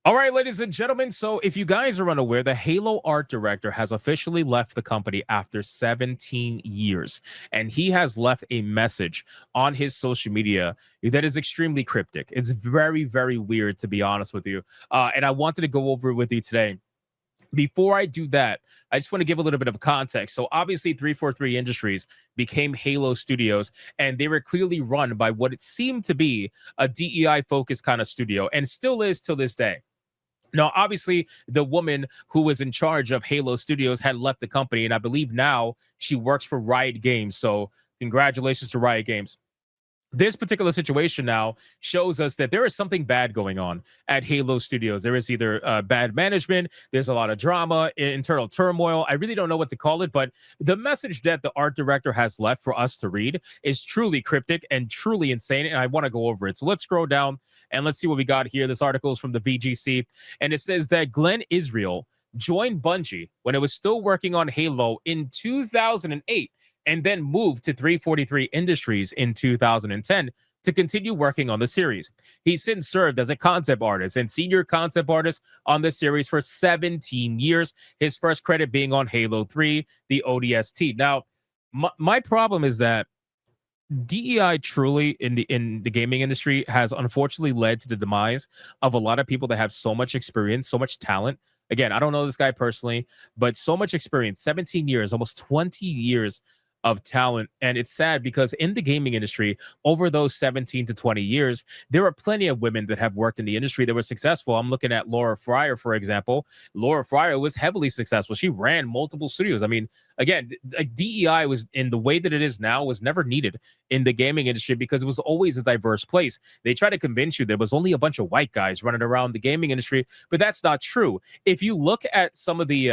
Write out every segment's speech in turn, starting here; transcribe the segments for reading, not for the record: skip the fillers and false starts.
All right, ladies and gentlemen. So, if you guys are unaware, the Halo art director has officially left the company after 17 years. And he has left a message on his social media that is extremely cryptic. It's very, very weird, to be honest with you. And I wanted to go over it with you today. Before I do that, I just want to give a little bit of context. So, obviously, 343 Industries became Halo Studios, and they were clearly run by what it seemed to be a DEI focused kind of studio, and still is till this day. Now, obviously, the woman who was in charge of Halo Studios had left the company, and I believe now she works for Riot Games. So, congratulations to Riot Games. This particular situation now shows us that there is something bad going on at Halo Studios. There is either bad management, there's a lot of drama, internal turmoil. I really don't know what to call it, but the message that the art director has left for us to read is truly cryptic and truly insane. And I want to go over it. So let's scroll down and let's see what we got here. This article is from the VGC, and it says that Glenn Israel joined Bungie when it was still working on Halo in 2008 and then moved to 343 Industries in 2010 to continue working on the series. He's since served as a concept artist and senior concept artist on the series for 17 years, his first credit being on Halo 3, the ODST. Now, my problem is that DEI truly in the gaming industry has unfortunately led to the demise of a lot of people that have so much experience, so much talent. Again, I don't know this guy personally, but so much experience, 17 years, almost 20 years of talent. And it's sad because in the gaming industry, over those 17 to 20 years, there are plenty of women that have worked in the industry that were successful. I'm looking at Laura Fryer, for example. Laura Fryer was heavily successful. She ran multiple studios. I mean, again, like DEI was in the way that it is now was never needed in the gaming industry because it was always a diverse place. They try to convince you there was only a bunch of white guys running around the gaming industry, but that's not true. If you look at some of the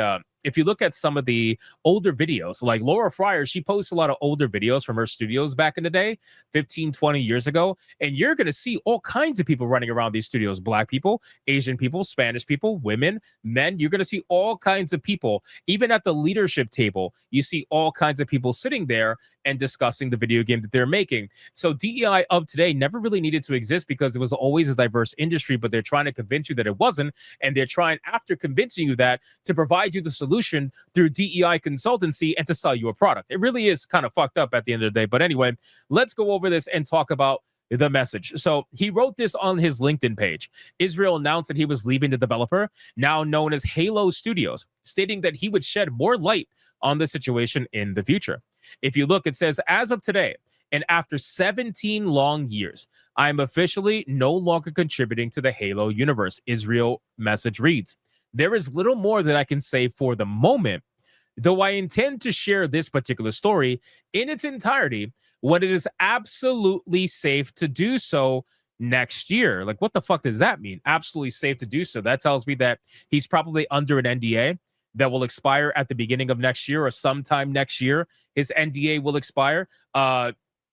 older videos, like Laura Fryer, she posts a lot of older videos from her studios back in the day, 15, 20 years ago. And you're going to see all kinds of people running around these studios, Black people, Asian people, Spanish people, women, men. You're going to see all kinds of people. Even at the leadership table, you see all kinds of people sitting there and discussing the video game that they're making. So DEI of today never really needed to exist because it was always a diverse industry, but they're trying to convince you that it wasn't. And they're trying, after convincing you that, to provide you the solution through DEI consultancy and to sell you a product. It really is kind of fucked up at the end of the day. But anyway, let's go over this and talk about the message. So he wrote this on his LinkedIn page. Israel announced that he was leaving the developer, now known as Halo Studios, stating that he would shed more light on the situation in the future. If you look, it says, as of today, and after 17 long years, I'm officially no longer contributing to the Halo universe, Israel message reads. There is little more that I can say for the moment, though I intend to share this particular story in its entirety when it is absolutely safe to do so next year. Like, what the fuck does that mean? Absolutely safe to do so. That tells me that he's probably under an NDA that will expire at the beginning of next year or sometime next year. His NDA will expire.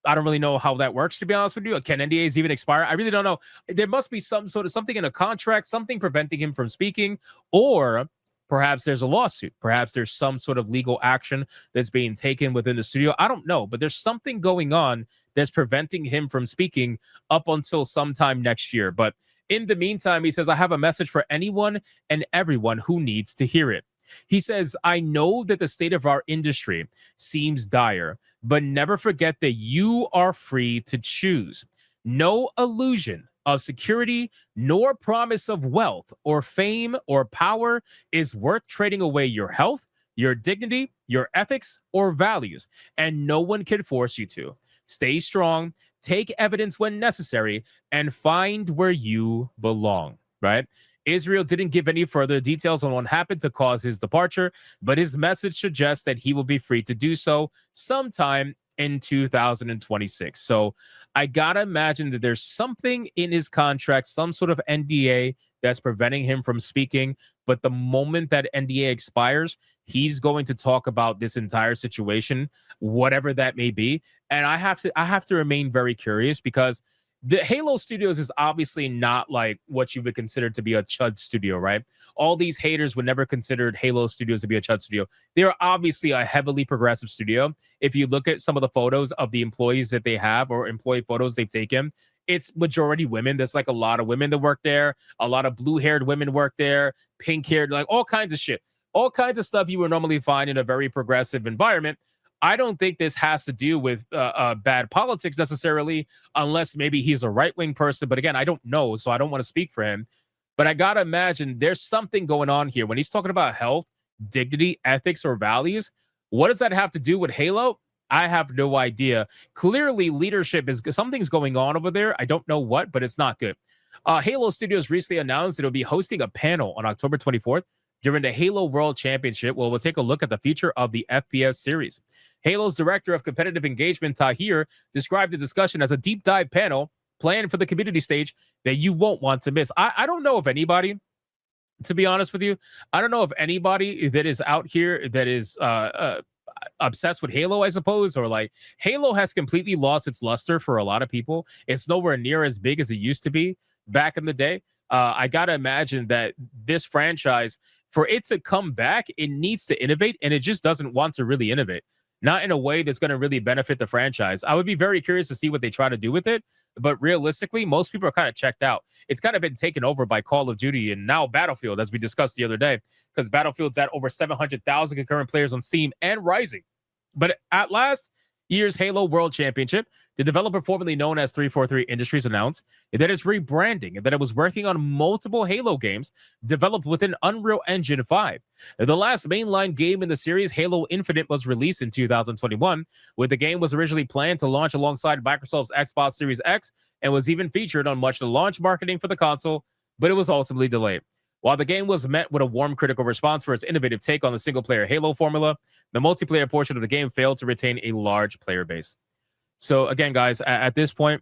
I don't really know how that works, to be honest with you. Can NDAs even expire? I really don't know. There must be some sort of something in a contract, something preventing him from speaking, or perhaps there's a lawsuit. Perhaps there's some sort of legal action that's being taken within the studio. I don't know, but there's something going on that's preventing him from speaking up until sometime next year. But in the meantime, he says, I have a message for anyone and everyone who needs to hear it. He says, I know that the state of our industry seems dire, but never forget that you are free to choose. No illusion of security, nor promise of wealth or fame or power is worth trading away your health, your dignity, your ethics, or values, and no one can force you to. Stay strong, take evidence when necessary, and find where you belong, right? Israel didn't give any further details on what happened to cause his departure, but his message suggests that he will be free to do so sometime in 2026. So I gotta imagine that there's something in his contract, some sort of NDA that's preventing him from speaking. But the moment that NDA expires, he's going to talk about this entire situation, whatever that may be. And I have to remain very curious because the Halo Studios is obviously not like what you would consider to be a chud studio, right? All these haters would never consider Halo Studios to be a chud studio. They are obviously a heavily progressive studio. If you look at some of the photos of the employees that they have or employee photos they've taken, it's majority women. There's like a lot of women that work there, a lot of blue-haired women work there, pink-haired, like all kinds of shit, all kinds of stuff you would normally find in a very progressive environment. I don't think this has to do with bad politics necessarily, unless maybe he's a right wing person. But again, I don't know, so I don't want to speak for him. But I gotta imagine there's something going on here when he's talking about health, dignity, ethics, or values. What does that have to do with Halo? I have no idea. Clearly, leadership is something's going on over there. I don't know what, but it's not good. Halo Studios recently announced that it'll be hosting a panel on October 24th during the Halo World Championship. Well, we'll take a look at the future of the FPS series. Halo's director of competitive engagement, Tahir, described the discussion as a deep dive panel planned for the community stage that you won't want to miss. I don't know if anybody, to be honest with you, I don't know if anybody that is out here that is obsessed with Halo, I suppose, or like Halo has completely lost its luster for a lot of people. It's nowhere near as big as it used to be back in the day. I gotta imagine that this franchise, for it to come back, it needs to innovate, and it just doesn't want to really innovate. Not in a way that's going to really benefit the franchise. I would be very curious to see what they try to do with it. But realistically, most people are kind of checked out. It's kind of been taken over by Call of Duty and now Battlefield, as we discussed the other day, because Battlefield's at over 700,000 concurrent players on Steam and rising. But at last year's Halo World Championship, the developer formerly known as 343 Industries announced that it's rebranding and that it was working on multiple Halo games developed within Unreal Engine 5. The last mainline game in the series, Halo Infinite, was released in 2021, where the game was originally planned to launch alongside Microsoft's Xbox Series X and was even featured on much of the launch marketing for the console, but it was ultimately delayed. While the game was met with a warm critical response for its innovative take on the single-player Halo formula, the multiplayer portion of the game failed to retain a large player base. So again, guys, at this point,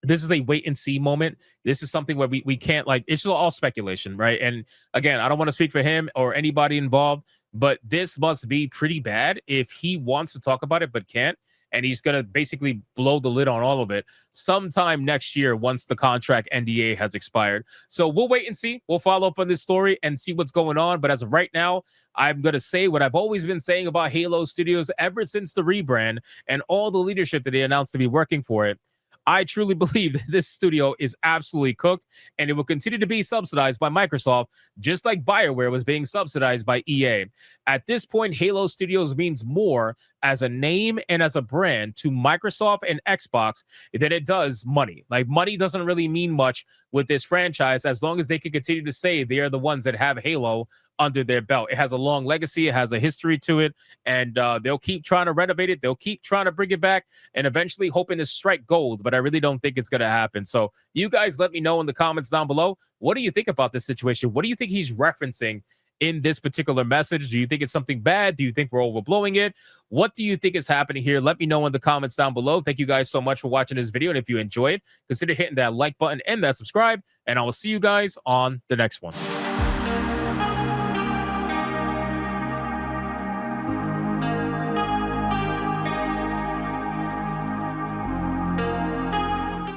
this is a wait and see moment. This is something where we can't, like, it's just all speculation, right? And again, I don't want to speak for him or anybody involved, but this must be pretty bad if he wants to talk about it but can't. And he's going to basically blow the lid on all of it sometime next year once the contract NDA has expired. So we'll wait and see. We'll follow up on this story and see what's going on. But as of right now, I'm going to say what I've always been saying about Halo Studios ever since the rebrand and all the leadership that they announced to be working for it. I truly believe that this studio is absolutely cooked, and it will continue to be subsidized by Microsoft, just like BioWare was being subsidized by EA. At this point, Halo Studios means more as a name and as a brand to Microsoft and Xbox than it does money. Like, money doesn't really mean much with this franchise as long as they can continue to say they are the ones that have Halo under their belt. It has a long legacy. It has a history to it, and they'll keep trying to renovate it. They'll keep trying to bring it back and eventually hoping to strike gold, but I really don't think it's going to happen. So you guys let me know in the comments down below. What do you think about this situation? What do you think he's referencing in this particular message? Do you think it's something bad? Do you think we're overblowing it? What do you think is happening here? Let me know in the comments down below. Thank you guys so much for watching this video. And if you enjoyed, consider hitting that like button and that subscribe, and I will see you guys on the next one.